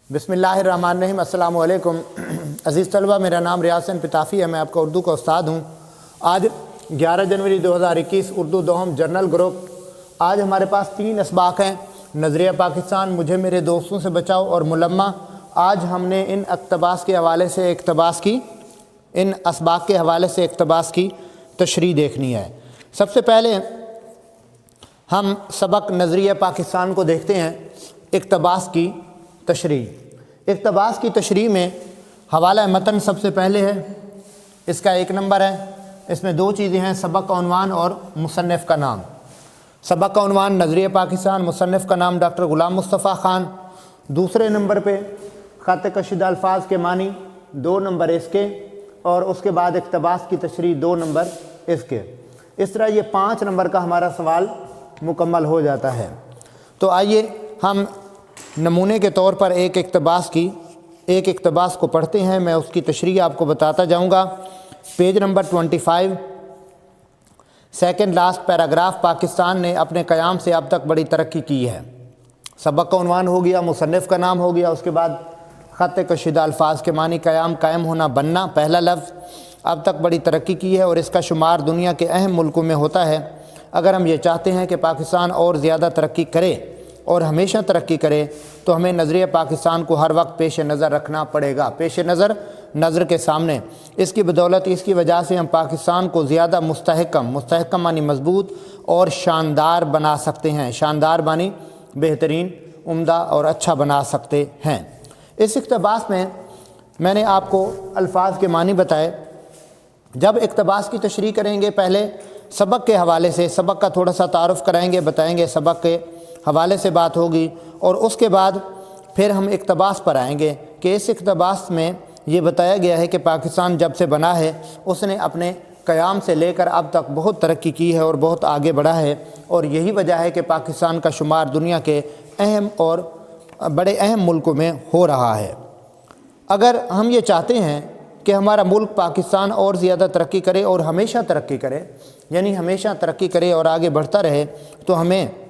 बिस्मिल्लाहिर्रहमानिर्रहीम। अस्सलाम वालेकुम। अज़ीज़ तलबा, मेरा नाम रियाज हुसैन पिताफ़ी है। मैं आपका उर्दू का उस्ताद हूँ। आज 11 जनवरी 2021 उर्दू दोहम जर्नल ग्रुप। आज हमारे पास 3 असबाक हैं, नज़रिया पाकिस्तान, मुझे मेरे दोस्तों से बचाओ और मुलम्मा। आज हमने इन अक़्तबास के हवाले से इन असबाक के हवाले से इक़्तिबास की तशरीह देखनी है। सबसे पहले हम सबक नज़रिया पाकिस्तान को देखते हैं। इक़्तिबास की तशरीह। इक़्तिबास की तशरीह में हवाला मतन सबसे पहले है, इसका 1 नंबर है। इसमें 2 चीज़ें हैं, सबक का उन्वान और मुसन्निफ़ का नाम। सबक का उन्वान नज़रिया पाकिस्तान, मुसन्निफ़ का नाम डॉक्टर ग़ुलाम मुस्तफ़ा ख़ान। दूसरे नंबर पे ख़त कशीदा अल्फाज के मानी, 2 नंबर इसके, और उसके बाद इक़्तिबास की तशरीह 2 नंबर इसके। इस तरह ये 5 नंबर का हमारा सवाल मुकम्मल हो जाता है। तो आइए हम नमूने के तौर पर एक इक़्तिबास को पढ़ते हैं। मैं उसकी तशरीह आपको बताता जाऊंगा। Page number 25, second last paragraph. Pakistan ने अपने क़याम से अब तक बड़ी तरक्की की है। सबक का उन्वान हो गया, मुसन्निफ़ का नाम हो गया, उसके बाद ख़त कशीदा अल्फाज के मानी क़याम, कायम होना, बनना, पहला लफ्ज़। अब तक बड़ी तरक्की की है और इसका शुमार दुनिया के अहम मुल्कों में होता है। अगर हम ये चाहते हैं कि पाकिस्तान और ज़्यादा तरक्की करे और हमेशा तरक्की करे, तो हमें नज़रिया पाकिस्तान को हर वक्त पेश नज़र रखना पड़ेगा। पेश नज़र के सामने। इसकी बदौलत, इसकी वजह से हम पाकिस्तान को ज़्यादा मुस्तहकम मानी मजबूत और शानदार बना सकते हैं। शानदार मानी बेहतरीन, उम्दा और अच्छा बना सकते हैं। इस इक़्तिबास में मैंने आपको अल्फाज के मानी बताए। जब इक़्तिबास की तशरीह करेंगे, पहले सबक के हवाले से, सबक का थोड़ा सा तारुफ़ कराएंगे, बताएंगे, सबक के हवाले से बात होगी, और उसके बाद फिर हम इक़्तिबास पर आएंगे कि इस इक़्तिबास में ये बताया गया है कि पाकिस्तान जब से बना है, उसने अपने क़याम से लेकर अब तक बहुत तरक्की की है और बहुत आगे बढ़ा है, और यही वजह है कि पाकिस्तान का शुमार दुनिया के अहम और बड़े अहम मुल्कों में हो रहा है। अगर हम ये चाहते हैं कि हमारा मुल्क पाकिस्तान और ज़्यादा तरक्की करे और हमेशा तरक्की करे, यानी हमेशा तरक्की करे और आगे बढ़ता रहे, तो हमें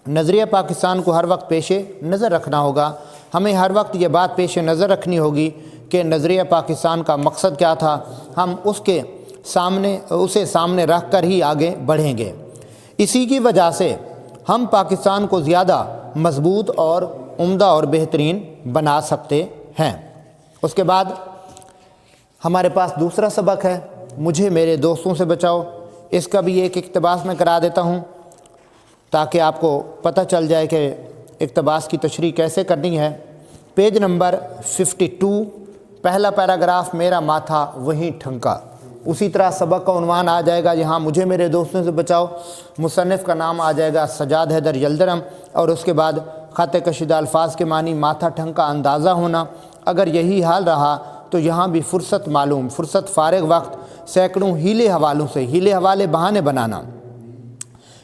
नज़रिया पाकिस्तान को हर वक्त पेश नज़र रखना होगा। हमें हर वक्त ये बात पेश नज़र रखनी होगी कि नज़रिया पाकिस्तान का मकसद क्या था। हम उसे सामने रख कर ही आगे बढ़ेंगे। इसी की वजह से हम पाकिस्तान को ज़्यादा मजबूत और उम्दा और बेहतरीन बना सकते हैं। उसके बाद हमारे पास दूसरा सबक है, मुझे मेरे दोस्तों से बचाओ। इसका भी एक इक़्तिबास में करा देता हूँ ताकि आपको पता चल जाए कि इक़्तिबास की तशरीह कैसे करनी है। पेज नंबर 52, पहला पैराग्राफ, मेरा माथा वहीं ठनका। उसी तरह सबक का उन्वान आ जाएगा, यहाँ मुझे मेरे दोस्तों से बचाओ। मुसन्निफ़ का नाम आ जाएगा सजाद हैदर यल्दरम, और उसके बाद ख़त कशीदा अल्फाज के मानी माथा ठनका, अंदाज़ा होना। अगर यही हाल रहा तो यहाँ भी फुर्सत फ़ारिग वक्त, सैकड़ों हीले हवाले बहाने बनाना।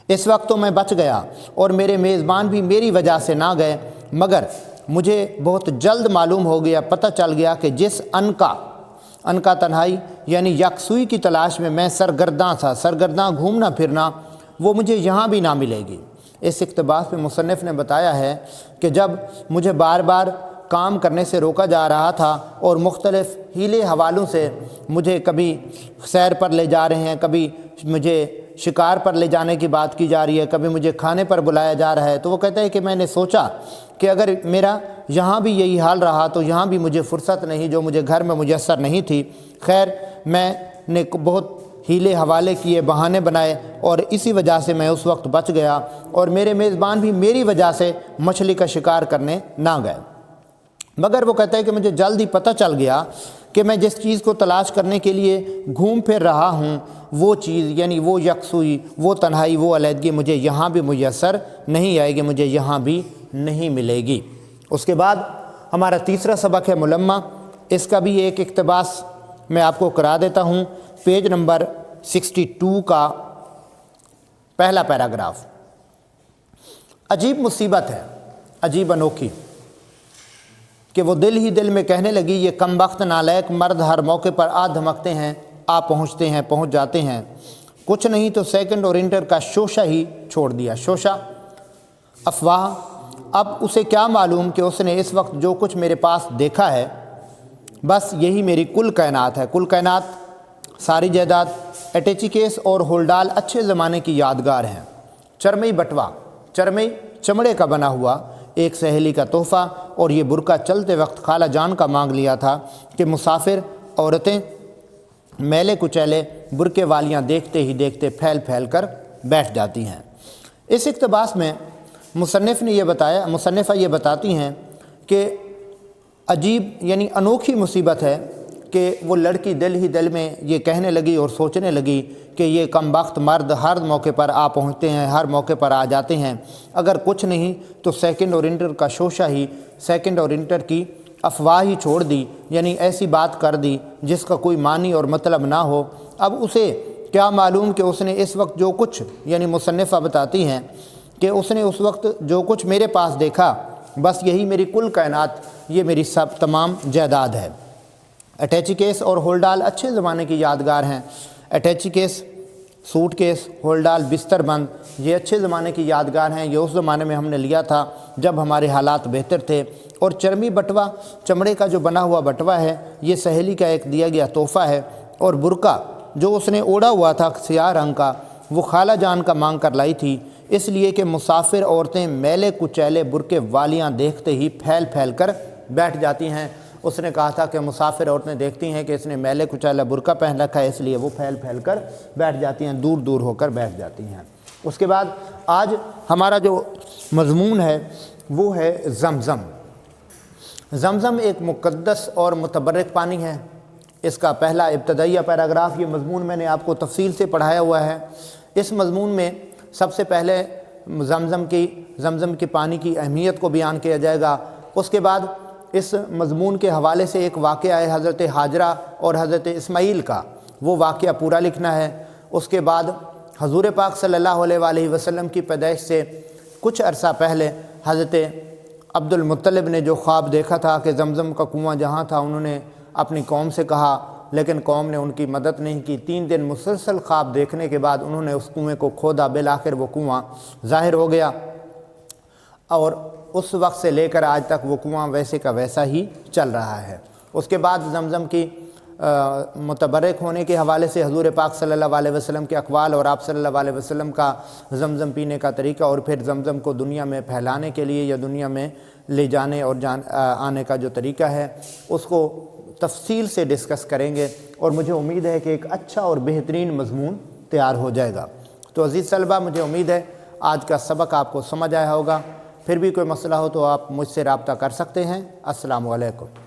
इस वक्त तो मैं बच गया और मेरे मेज़बान भी मेरी वजह से ना गए, मगर मुझे बहुत जल्द मालूम हो गया, पता चल गया कि जिस अनका तन्हाई यानी यकसुई की तलाश में मैं सरगर्दां घूमना फिरना, वो मुझे यहाँ भी ना मिलेगी। इस इक़्तिबास में मुसन्निफ़ ने बताया है कि जब मुझे बार बार काम करने से रोका जा रहा था और मुख्तलिफ़ हीले हवालों से मुझे कभी सैर पर ले जा रहे हैं, कभी मुझे शिकार पर ले जाने की बात की जा रही है, कभी मुझे खाने पर बुलाया जा रहा है, तो वो कहता है कि मैंने सोचा कि अगर मेरा यहाँ भी यही हाल रहा तो यहाँ भी मुझे फ़ुर्सत नहीं, जो मुझे घर में मुयस्सर नहीं थी। खैर, मैंने बहुत हीले हवाले किए, बहाने बनाए, और इसी वजह से मैं उस वक्त बच गया, और मेरे मेज़बान भी मेरी वजह से मछली का शिकार करने ना गए। मगर वो कहता है कि मुझे जल्द ही पता चल गया कि मैं जिस चीज़ को तलाश करने के लिए घूम फिर रहा हूँ, वो चीज़ यानी वो यकसुई, वो तन्हाई, वो अलहदगी मुझे यहाँ भी मुयस्सर नहीं आएगी, मुझे यहाँ भी नहीं मिलेगी। उसके बाद हमारा तीसरा सबक है मुलम्मा। इसका भी एक इक़्तिबास मैं आपको करा देता हूँ। पेज नंबर 62 का पहला पैराग्राफ। अजीब मुसीबत है, अजीब अनोखी, कि वो दिल ही दिल में कहने लगी, ये कमबख्त नालायक मर्द हर मौके पर आ धमकते हैं, आ पहुँच जाते हैं, कुछ नहीं तो सेकंड और इंटर का शोशा ही छोड़ दिया। शोशा, अफवाह, اب اسے کیا معلوم کہ اس نے اس وقت جو کچھ میرے پاس دیکھا ہے بس یہی میری کل کائنات ہے۔ کل کائنات، ساری جائیداد، اٹیچی کیس اور ہولڈال اچھے زمانے کی یادگار ہیں۔ چرمئی بٹوا، چرمئی چمڑے کا بنا ہوا ایک سہیلی کا تحفہ، اور یہ برقع چلتے وقت خالہ جان کا مانگ لیا تھا کہ مسافر عورتیں میلے کچیلے برقعے والیاں دیکھتے ہی دیکھتے پھیل پھیل کر بیٹھ جاتی ہیں۔ اس اقتباس میں مصنفہ یہ بتاتی ہیں کہ عجیب یعنی انوکھی مصیبت ہے کہ وہ لڑکی دل ہی دل میں یہ کہنے لگی اور سوچنے لگی کہ یہ کم بخت مرد ہر موقع پر آ پہنچتے ہیں، ہر موقع پر آ جاتے ہیں، اگر کچھ نہیں تو سیکنڈ اور انٹر کا شوشہ ہی، سیکنڈ اور انٹر کی افواہ ہی چھوڑ دی، یعنی ایسی بات کر دی جس کا کوئی معنی اور مطلب نہ ہو۔ اب اسے کیا معلوم کہ اس نے اس وقت جو کچھ، یعنی مصنفہ بتاتی ہیں کہ اس نے اس وقت جو کچھ میرے پاس دیکھا بس یہی میری کل کائنات، یہ میری سب تمام جائیداد ہے۔ اٹیچی کیس اور ہولڈال اچھے زمانے کی یادگار ہیں۔ اٹیچی کیس، سوٹ کیس، ہولڈال بستر بند، یہ اچھے زمانے کی یادگار ہیں۔ یہ اس زمانے میں ہم نے لیا تھا جب ہمارے حالات بہتر تھے۔ اور چرمی بٹوا، چمڑے کا جو بنا ہوا بٹوا ہے، یہ سہیلی کا ایک دیا گیا تحفہ ہے۔ اور برقع جو اس نے اوڑھا ہوا تھا سیاہ رنگ کا، وہ خالہ جان کا مانگ کر لائی تھی، اس لیے کہ مسافر عورتیں میلے کچیلے برقعے والیاں دیکھتے ہی پھیل پھیل کر بیٹھ جاتی ہیں۔ اس نے کہا تھا کہ مسافر عورتیں دیکھتی ہیں کہ اس نے میلے کچیلا برقع پہن رکھا ہے، اس لیے وہ پھیل پھیل کر بیٹھ جاتی ہیں، دور دور ہو کر بیٹھ جاتی ہیں۔ اس کے بعد آج ہمارا جو مضمون ہے وہ ہے زمزم۔ زمزم ایک مقدس اور متبرک پانی ہے۔ اس کا پہلا ابتدائیہ پیراگراف، یہ مضمون میں نے آپ کو تفصیل سے پڑھایا ہوا ہے۔ اس مضمون میں سب سے پہلے زمزم کے پانی کی اہمیت کو بیان کیا جائے گا۔ اس کے بعد اس مضمون کے حوالے سے ایک واقعہ ہے حضرت ہاجرہ اور حضرت اسماعیل کا، وہ واقعہ پورا لکھنا ہے۔ اس کے بعد حضور پاک صلی اللہ علیہ وآلہ وسلم کی پیدائش سے کچھ عرصہ پہلے حضرت عبد المطلب نے جو خواب دیکھا تھا کہ زمزم کا کنواں جہاں تھا، انہوں نے اپنی قوم سے کہا لیکن قوم نے ان کی مدد نہیں کی۔ 3 دن مسلسل خواب دیکھنے کے بعد انہوں نے اس کنویں کو کھودا، بالآخر وہ کنواں ظاہر ہو گیا، اور اس وقت سے لے کر آج تک وہ کنواں ویسے کا ویسا ہی چل رہا ہے۔ اس کے بعد زمزم کی متبرک ہونے کے حوالے سے حضور پاک صلی اللہ علیہ وسلم کے اقوال اور آپ صلی اللہ علیہ وسلم کا زمزم پینے کا طریقہ، اور پھر زمزم کو دنیا میں پھیلانے کے لیے یا دنیا میں لے جانے اور آنے کا جو طریقہ ہے، اس کو تفصیل سے ڈسکس کریں گے، اور مجھے امید ہے کہ ایک اچھا اور بہترین مضمون تیار ہو جائے گا۔ تو عزیز طلبہ، مجھے امید ہے آج کا سبق آپ کو سمجھ آیا ہوگا۔ پھر بھی کوئی مسئلہ ہو تو آپ مجھ سے رابطہ کر سکتے ہیں۔ السلام علیکم۔